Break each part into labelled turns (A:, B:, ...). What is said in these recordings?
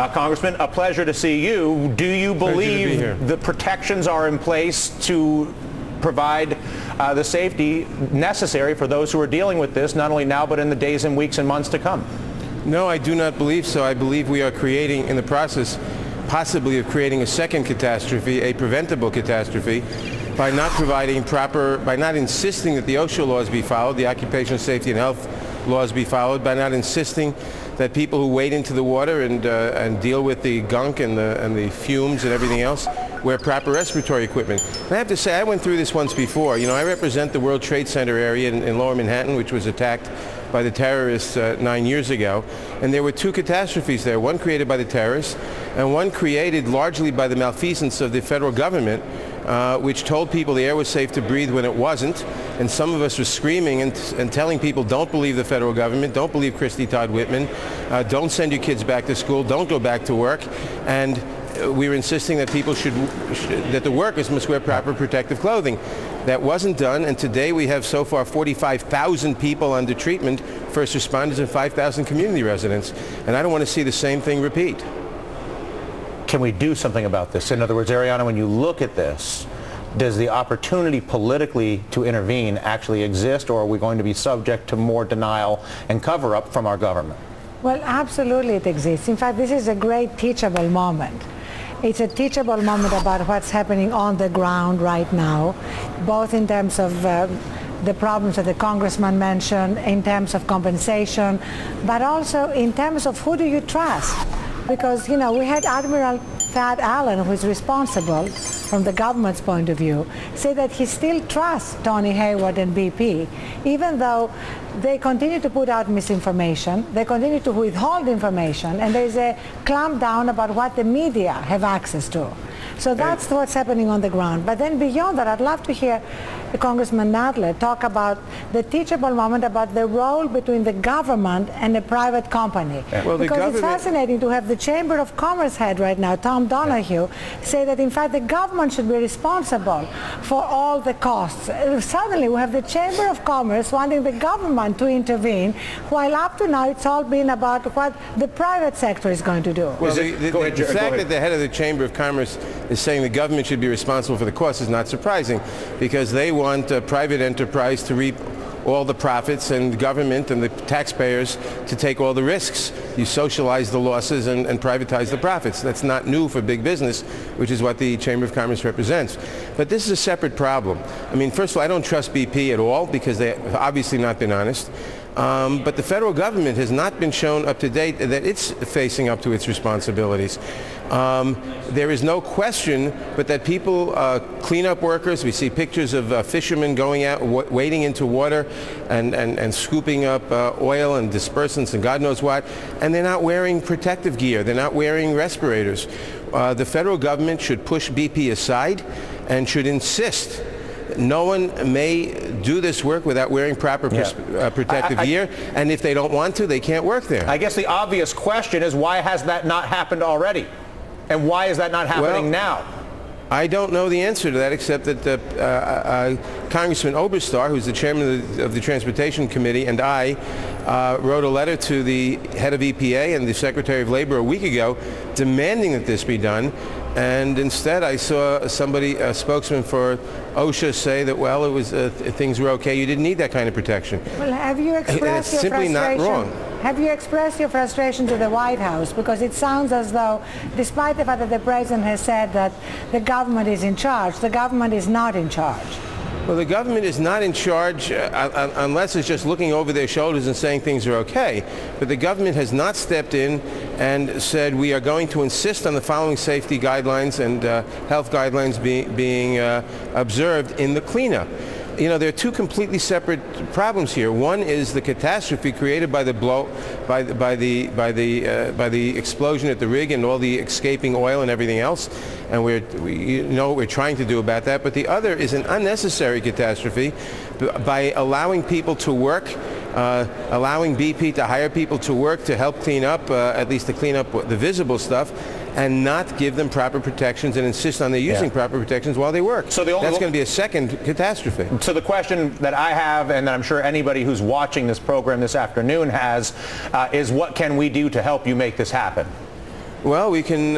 A: Congressman, a pleasure to see you. Do you believe the protections are in place to provide the safety necessary for those who are dealing with this, not only now, but in the days and weeks and months to come?
B: No, I do not believe so. I believe we are creating, in the process, possibly of creating a second catastrophe, a preventable catastrophe, by not providing proper, by not insisting that the OSHA laws be followed, the occupational safety and health laws be followed, by not insisting that people who wade into the water and deal with the gunk and the fumes and everything else wear proper respiratory equipment. And I have to say, I went through this once before. You know, I represent the World Trade Center area in Lower Manhattan, which was attacked by the terrorists 9 years ago. And there were two catastrophes there, one created by the terrorists and one created largely by the malfeasance of the federal government, which told people the air was safe to breathe when it wasn't. And some of us were screaming and telling people, don't believe the federal government, don't believe Christy Todd Whitman, don't send your kids back to school, don't go back to work. And we were insisting that people that the workers must wear proper protective clothing. That wasn't done, and today we have so far 45,000 people under treatment, first responders, and 5,000 community residents. And I don't want to see the same thing repeat.
A: Can we do something about this? In other words, Ariana, when you look at this, does the opportunity politically to intervene actually exist, or are we going to be subject to more denial and cover-up from our government?
C: Well, absolutely it exists. In fact, this is a great teachable moment. It's a teachable moment about what's happening on the ground right now, both in terms of the problems that the congressman mentioned, in terms of compensation, but also in terms of who do you trust? Because, you know, we had Admiral Thad Allen, who is responsible from the government's point of view, say that he still trusts Tony Hayward and BP, even though they continue to put out misinformation, they continue to withhold information, and there's a clampdown about what the media have access to. So that's what's happening on the ground. But then beyond that, I'd love to hear Congressman Nadler talk about the teachable moment about the role between the government and a private company. Well, because it's fascinating to have the Chamber of Commerce head right now, Tom Donahue, say that in fact the government should be responsible for all the costs. Suddenly we have the Chamber of Commerce wanting the government to intervene, while up to now it's all been about what the private sector is going to do.
B: Well, the fact that the head of the Chamber of Commerce is saying the government should be responsible for the costs is not surprising, because they want private enterprise to reap all the profits and the government and the taxpayers to take all the risks. You socialize the losses and privatize the profits. That's not new for big business, which is what the Chamber of Commerce represents. But this is a separate problem. I mean, first of all, I don't trust BP at all, because they have obviously not been honest. But the federal government has not been shown up to date that it's facing up to its responsibilities. There is no question but that people, cleanup workers, we see pictures of fishermen going out, wading into water and scooping up oil and dispersants and God knows what, and they're not wearing protective gear, they're not wearing respirators. The federal government should push BP aside and should insist no one may do this work without wearing proper protective gear, and if they don't want to, they can't work there.
A: I guess the obvious question is, why has that not happened already? And why is that not happening now?
B: I don't know the answer to that, except that Congressman Oberstar, who's the chairman of the Transportation Committee, and I wrote a letter to the head of EPA and the Secretary of Labor a week ago demanding that this be done. And instead, I saw somebody, a spokesman for OSHA, say that, well, it was things were okay. You didn't need that kind of protection.
C: Well, have you expressed your
B: simply
C: frustration?
B: Not wrong.
C: Have you expressed your frustration to the White House? Because it sounds as though, despite the fact that the president has said that the government is in charge, the government is not in charge.
B: Well, the government is not in charge unless it's just looking over their shoulders and saying things are okay. But the government has not stepped in and said we are going to insist on the following safety guidelines and health guidelines being observed in the cleanup. You know, there are two completely separate problems here. One is the catastrophe created by the the explosion at the rig and all the escaping oil and everything else, and you know what we're trying to do about that. But the other is an unnecessary catastrophe by allowing people to work, allowing BP to hire people to work to help clean up, at least to clean up the visible stuff, and not give them proper protections and insist on their using proper protections while they work. So that's going to be a second catastrophe.
A: So the question that I have, and that I'm sure anybody who's watching this program this afternoon has, is what can we do to help you make this happen?
B: Well, we can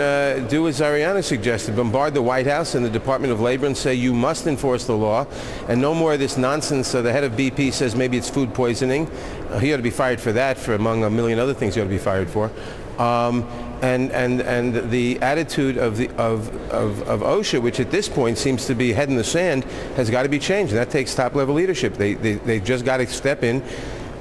B: do as Ariana suggested, bombard the White House and the Department of Labor and say you must enforce the law, and no more of this nonsense. The head of BP says maybe it's food poisoning. He ought to be fired for that, for among a million other things he ought to be fired for. And the attitude of OSHA, which at this point seems to be head in the sand, has got to be changed. And that takes top-level leadership. They've just got to step in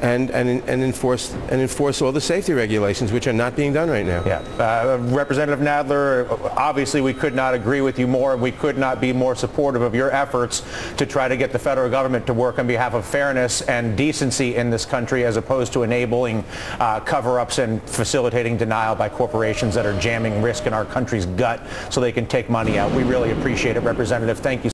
B: and enforce all the safety regulations, which are not being done right now.
A: Yeah. Representative Nadler, obviously we could not agree with you more, and we could not be more supportive of your efforts to try to get the federal government to work on behalf of fairness and decency in this country, as opposed to enabling cover-ups and facilitating denial by corporations that are jamming risk in our country's gut so they can take money out. We really appreciate it, Representative. Thank you.